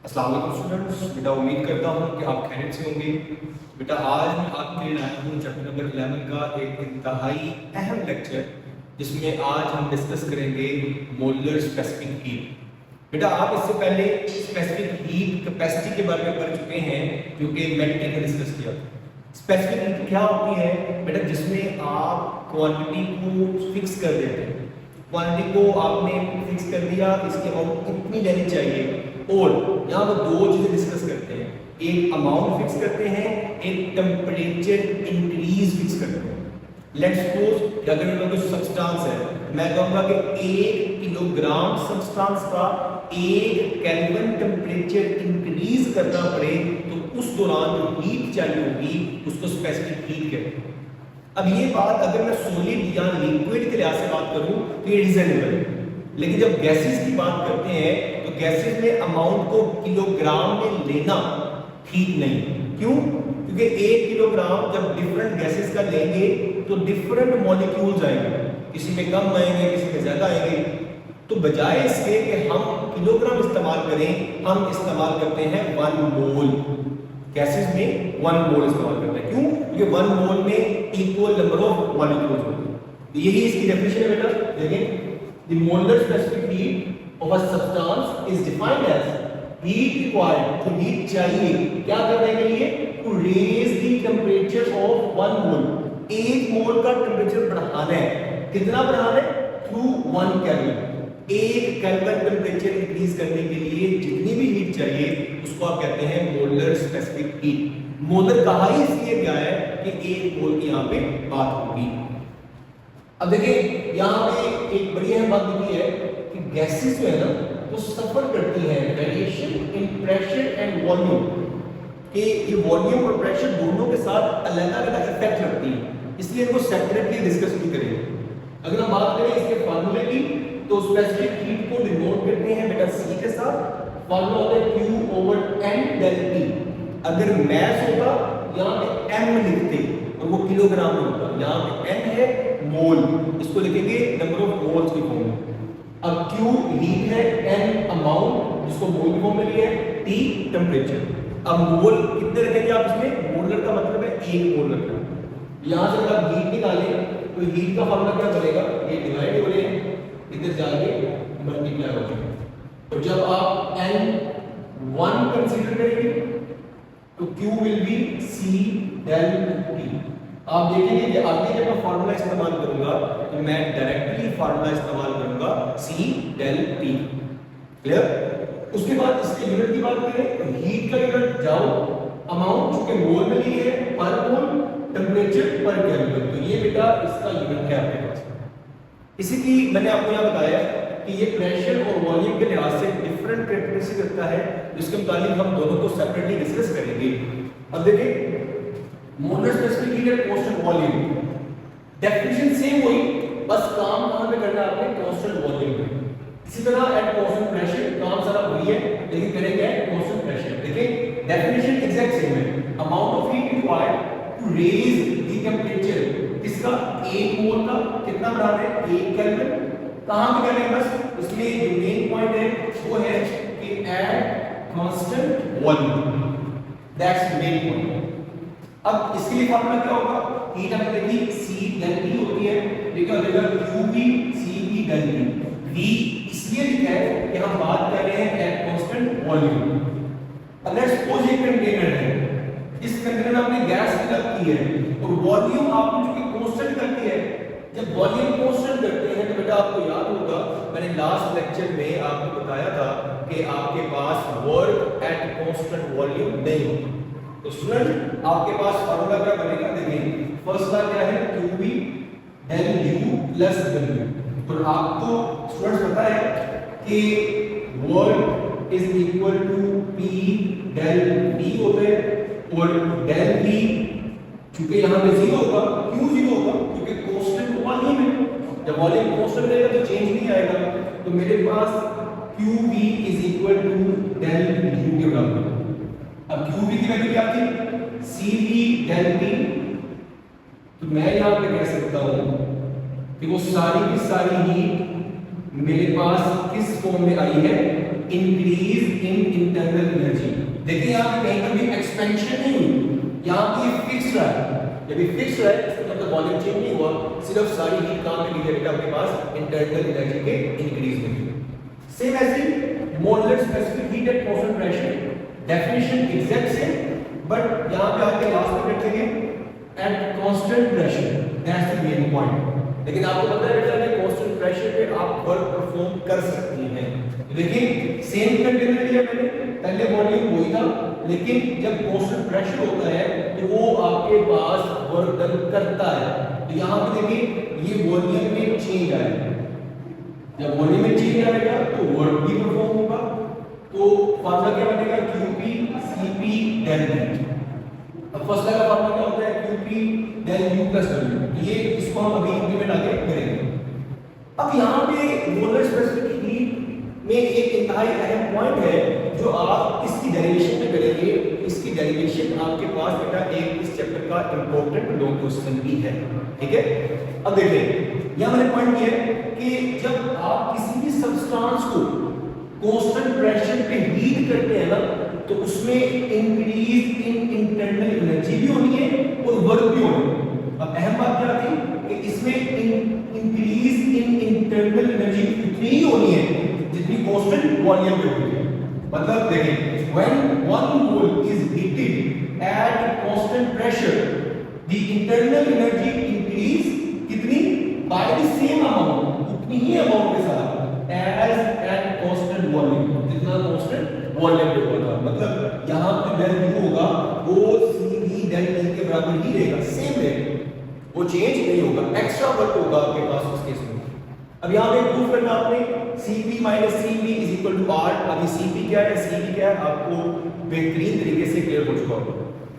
अस्सलाम वालेकुम स्टूडेंट्स। बेटा उम्मीद करता हूँ कि आप खैरियत से होंगे। बेटा आज मैं आपके लिए लाया हूँ चैप्टर नंबर 11 का एक इंतहाई अहम लेक्चर, जिसमें आज हम डिस्कस करेंगे मोलर स्पेसिफिक हीट। बेटा आप इससे पहले स्पेसिफिक हीट कैपेसिटी के बारे में पढ़ चुके हैं, जो कि मैट्रिक में डिस्कस किया। स्पेसिफिक हीट क्या होती है बेटा? जिसमें आप क्वांटिटी को फिक्स कर देते हैं। क्वांटिटी को आपने फिक्स कर दिया, इसके अमाउंट इतनी लेनी चाहिए, और यहाँ पर दो चीजें डिस्कस करते हैं। एक अमाउंट फिक्स करते हैं, एक टेम्परेचर इंक्रीज फिक्स करते हैं। लेट्स सपोज कि अगर मेरे कोई सब्सटेंस है, मैं कहूंगा कि 1 किलोग्राम सब्सटेंस का 1 केल्विन टेम्परेचर इंक्रीज करना पड़े, तो उस दौरान जो हीट चाहिए होगी उसको स्पेसिफिक हीट कहते हैं। अब ये बात अगर मैं सॉलिड या लिक्विड के लिहाज से बात करूं तो ये रीजनेबल है, लेकिन जब गैसेस की बात करते हैं तो गैसेस में अमाउंट को किलोग्राम में लेना ठीक नहीं। क्यों? क्योंकि 1 किलोग्राम जब डिफरेंट गैसेस का लेंगे तो डिफरेंट मॉलिक्यूल्स आएंगे, किसी में कम आएंगे, किसी में ज्यादा आएंगे। तो बजाय इसके कि हम किलोग्राम इस्तेमाल करें, हम इस्तेमाल करते हैं 1 मोल। गैसेस में 1 मोल इस्तेमाल करते हैं। क्यों? क्योंकि 1 मोल में इक्वल नंबर ऑफ मॉलिक्यूल्स होते हैं। यही इसकी डेफिनेशन है बेटा। देखें, the molar specific heat of a substance is defined as heat required, तो heat चाहिए क्या करने के लिए? to raise the temperature of 1 mole, 1 मोल का टेम्परेचर बढ़ाना है। कितना बढ़ाना है? through 1 kelvin. 1 kelvin temperature increase करने के लिए जितनी भी हीट चाहिए उसको आप कहते हैं मोलर स्पेसिफिक हीट। मोलर कहा ही इसलिए गया है कि 1 मोल की यहाँ पे बात होगी। अब देखिए यहाँ पे एक बड़ी अहम बात लिखी है कि गैसेस जो है ना वो सफर करती हैं variation in pressure and volume, कि ये वॉल्यूम और प्रेशर दोनों के साथ अलग अलग इफेक्ट रखती है, इसलिए इनको सेपरेटली डिस्कस नहीं करेंगे। अगर हम बात करें इसके फार्मूले की तो स्पेसिफिक हीट को डिनोट करते हैं बेटा C के साथ। फार्मूला होता है Q/N del T। अगर मैस होता यहाँ पे M लिखते और वो किलोग्राम में होता, यहाँ पे N है मोल, इसको लिखेंगे नंबर ऑफ मोल्स की फॉर्म में। अब Q हीट है, N अमाउंट जिसको मोल की फॉर्म में लिया है, T टेम्परेचर। अब मोल कितने रखेंगे आप इसमें? मोलर का मतलब है 1 मोल रखना। यहां से अगर आप हीट निकालें तो हीट का फॉर्मूला क्या बनेगा? ये डिवाइड हो रहे हैं, इधर जाके मल्टीप्लाई हो जाएगा। तो जब आप N1 कंसीडर करेंगे तो Q will be C del T। आप देखेंगे कि आगे जब मैं फार्मूला इस्तेमाल करूंगा तो मैं डायरेक्टली फार्मूला इस्तेमाल करूंगा C del T। क्लियर? उसके बाद इसके यूनिट की बात करें तो हीट का यूनिट जाओ, अमाउंट जो कि मोल में ली है पर मोल, टेम्परेचर पर केल्विन। तो ये बेटा इसका यूनिट है आपके पास। इसी की मैंने आपको यहाँ बताया कि ये प्रेशर और वॉल्यूम के लिहाज से डिफरेंट कैरेक्टरिस्टिक रखता है, जिसके मुताबिक हम दोनों को सेपरेटली डिस्कस करेंगे। अब देखिए molar specific heat at constant volume, definition same हुई, बस काम कहां पे करना है आपने? कांस्टेंट वॉल्यूम पे। इसी तरह एट कांस्टेंट प्रेशर काम सारा वही है, लेकिन करेंगे एट कांस्टेंट प्रेशर। देखिए डेफिनेशन एग्जैक्ट सेम है। Amount of heat required to raise the temperature, किसका? 1 मोल का। कितना बढ़ाना है? 1 केल्विन। कहां पे करना है? बस इसलिए जो मेन पॉइंट है वो है कि eight constant volume, that's main point. अब इसके लिए फार्मूला क्या होगा? हीट हमने देखी C del T होती है, लेकिन अगर QV CV del T। V इसलिए लिखा है कि हम बात कर रहे हैं एट कांस्टेंट वॉल्यूम। अब लेट्स सपोज एक कंटेनर है, इस कंटेनर में आपने गैस फिल की है और वॉल्यूम आपने जो कि कांस्टेंट करती है। जब वॉल्यूम कांस्टेंट करते हैं तो बेटा आपको याद होगा मैंने लास्ट लेक्चर में आपको बताया था कि आपके पास वर्क एट कांस्टेंट वॉल्यूम नहीं होता। तो स्टूडेंट आपके पास फार्मूला क्या बनेगा? देखिए फर्स्ट का क्या है? QV del U plus W। तो आपको स्टूडेंट्स पता है कि work is equal to P del V होता है, और del V चूंकि यहाँ पे 0 होगा, क्यों 0 होगा? क्योंकि कांस्टेंट वॉल्यूम है। जब वॉल्यूम कांस्टेंट रहेगा तो चेंज नहीं आएगा। तो मेरे पास QV is equal to del U के बराबर। अब QV की वैल्यू क्या थी? CV del T। तो मैं यहां पे कह सकता हूं कि वो सारी की सारी हीट मेरे पास किस फॉर्म में आई है? Increase in internal energy. देखिए यहाँ पे कहीं पर भी एक्सपेंशन नहीं हुई, यहाँ पे फिक्स रहा है। जब ये फिक्स रहा है इसका मतलब वॉल्यूम चेंज नहीं हुआ, सिर्फ सारी हीट कहाँ पे गई है आपके पास इंटरनल एनर्जी के इंक्रीज में। सेम ऐसे molar specific heat at constant pressure, definition exact same, but यहाँ पे आके लास्ट में रखेंगे eight constant pressure, that's the main point. लेकिन आपको पता है बेटा कि कांस्टेंट प्रेशर पे आप वर्क परफॉर्म कर सकती हैं। लेकिन सेम कंटेनर लिया मैंने, पहले वॉल्यूम वही था, लेकिन जब कांस्टेंट प्रेशर होता है तो वो आपके पास वर्क डन करता है। तो यहाँ पे देखिए ये वॉल्यूम में चेंज आएगा, जब वॉल्यूम में चेंज आएगा तो वर्क भी परफॉर्म होगा। तो फार्मूला क्या बनेगा, QP Cp del V। अब फर्स्ट का फार्मूला क्या होता है, QP del U plus W। ये इसको हम अभी इंप्लीमेंट आगे करेंगे। अब यहाँ पे मोलर स्पेसिफिक हीट में एक इंतहाई अहम पॉइंट है जो आप इसकी डेरिवेशन में करेंगे। इसकी डेरिवेशन आपके पास बेटा एक इस चैप्टर का इंपॉर्टेंट लॉन्ग क्वेश्चन भी है, ठीक है। अब देखिए यहाँ मैंने पॉइंट किया है कि जब आप किसी भी सब्सटेंस को कांस्टेंट प्रेशर पे हीट करते हैं ना, तो उसमें इंक्रीज इन इंटरनल एनर्जी भी होनी है और वर्क भी होना है। अब अहम बात क्या थी कि इसमें इंक्रीज इन इंटरनल एनर्जी उतनी ही होनी है जितनी कांस्टेंट वॉल्यूम पे होती है। मतलब देखिए when one mole is heated eight constant pressure the internal energy increase कितनी, बाय द सेम अमाउंट, उतनी ही अमाउंट के साथ एज एट कांस्टेंट वॉल्यूम, जितना कांस्टेंट वॉल्यूम पे होगा। मतलब यहां पे डेल U होगा वो Cv डेल E के बराबर ही रहेगा, सेम रहेगा, वो चेंज नहीं होगा, एक्स्ट्रा वर्क होगा आपके पास उस केस में। अब यहां पे प्रूव करना आपने Cp Cv is equal to R। अभी Cp क्या है, Cv क्या है, आपको बेहतरीन तरीके से क्लियर हो चुका होगा।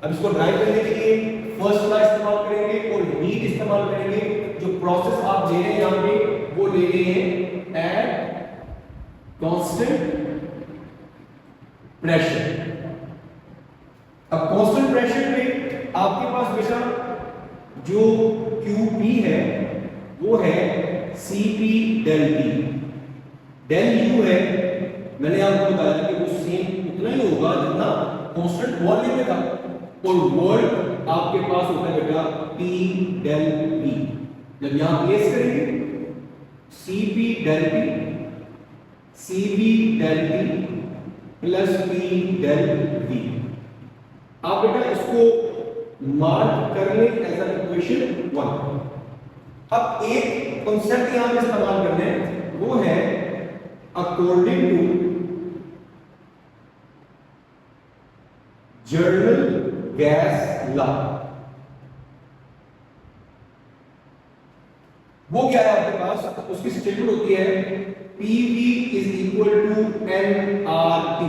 अब इसको ड्राइव करने के लिए फर्स्ट लॉ इस्तेमाल करेंगे और हीट इस्तेमाल करेंगे। जो प्रोसेस आप ले रहे हैं यहां पे वो ले रहे हैं एट कांस्टेंट प्रेशर। अब कांस्टेंट प्रेशर पे आपके पास बेटा जो QP है वो है Cp del T, del U है मैंने आपको बताया कि वो सेम उतना ही होगा जितना कांस्टेंट वॉल्यूम में था, और वर्क आपके पास होता है बेटा P del V। जब यहां प्लेस करेंगे Cp del T Cv del T plus P del V, आप बेटा इसको मार्क कर लें एज एन इक्वेशन 1। अब एक कांसेप्ट यहां पे इस्तेमाल करना है, वो है according to general gas law. वो क्या है आपके पास, उसकी स्टेटमेंट होती है PV is equal to nRT।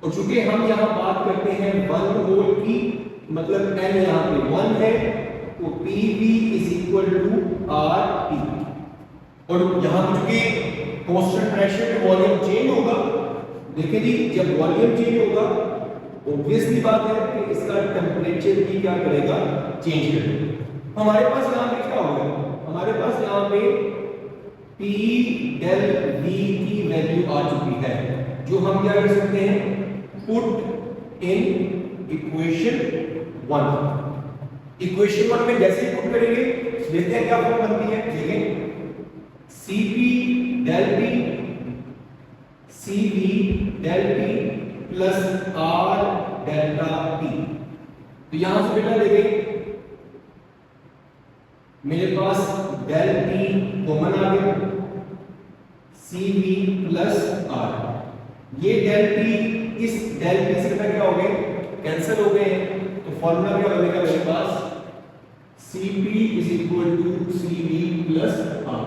और चूंकि हम यहां बात करते हैं 1 मोल की, मतलब n यहां पे 1 है, तो PV is equal to RT। और यहां पे चूंकि कांस्टेंट प्रेशर पे वॉल्यूम चेंज होगा, देखिए जी जब वॉल्यूम चेंज होगा ऑब्वियसली बात है कि इसका टेंपरेचर भी क्या करेगा, चेंज करेगा। हमारे पास यहां पे क्या होगा, हमारे पास यहां पे P del V की वैल्यू आ चुकी है, जो हम क्या कर सकते हैं, पुट इन इक्वेशन 1। इक्वेशन 1 में जैसे ही पुट करेंगे देखते हैं क्या फॉर्म बनती है। देखिए Cp del T Cv del T plus R delta T। तो यहां से बेटा देखें मेरे पास डेल T कॉमन आ गया, Cv प्लस R, ये डेल T इस डेल T से बेटा क्या हो गए, कैंसिल हो गए। तो फॉर्मूला क्या बनेगा मेरे पास, Cp is equal to Cv plus R।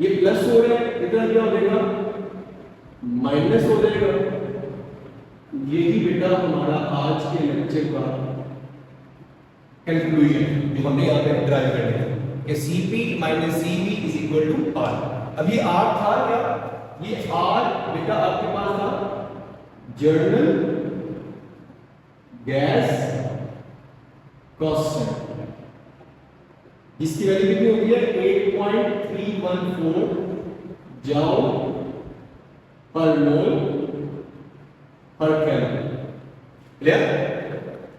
ये प्लस हो रहा है, इतना क्या हो जाएगा, माइनस हो जाएगा। यही बेटा हमारा आज के लेक्चर का कंक्लूजन जो हमने यहाँ पे ड्राइव करना है कि Cp minus Cv is equal to R। अब ये R था क्या, ये R बेटा आपके पास था जर्नल गैस कांस्टेंट, जिसकी वैल्यू कितनी होती है 8.314 जूल पर मोल पर केल्विन। क्लियर?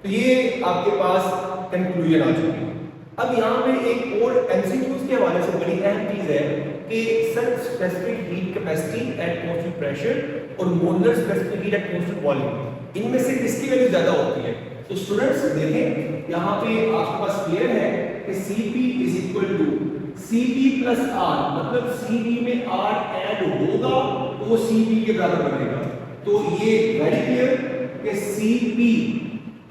तो ये आपके पास कंक्लूजन आ चुकी है। अब यहाँ पे एक और एमसीक्यूज के हवाले से बड़ी अहम चीज है कि सन specific heat capacity at constant pressure और molar specific heat at constant volume, इनमें से किसकी वैल्यू ज्यादा होती है? तो स्टूडेंट्स देखें यहाँ पे आपके पास क्लियर है कि Cp is equal to Cp plus R, मतलब Cp में R ऐड होगा तो वो Cp के बराबर बनेगा। तो ये वेरी क्लियर कि Cp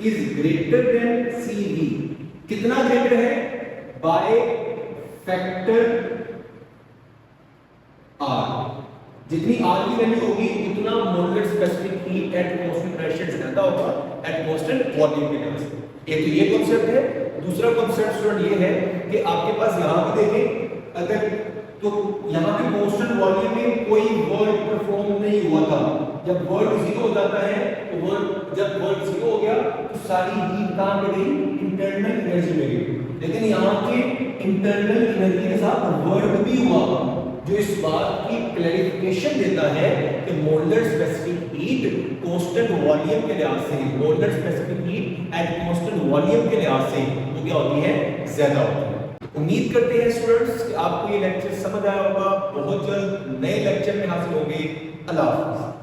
is greater than Cv। कितना ग्रेटर है? By factor R। जितनी R की वैल्यू होगी उतना molar specific heat at constant pressure ज्यादा होगा एट कांस्टेंट वॉल्यूम के लिए। एक तो ये कांसेप्ट है। दूसरा कांसेप्ट स्टूडेंट ये है कि आपके पास यहां पे देखें, अगर तो यहां पे कांस्टेंट वॉल्यूम में कोई वर्क परफॉर्म नहीं हुआ था। जब वर्क जीरो हो जाता है तो जब वर्क जीरो हो गया तो सारी हीट कहां पे गई? इंटरनल एनर्जी में गई। लेकिन यहां पे इंटरनल एनर्जी के साथ वर्क भी हुआ, जो इस बात की क्लैरिफिकेशन देता है कि molar specific heat constant volume के लिहाज से, molar specific heat at constant volume के लिहाज से वो क्या होती है? ज्यादा होती है। उम्मीद करते हैं स्टूडेंट्स कि आपको ये लेक्चर समझ आया होगा। बहुत जल्द नए लेक्चर में हासिल होंगे। अल्लाह हाफ़िज़।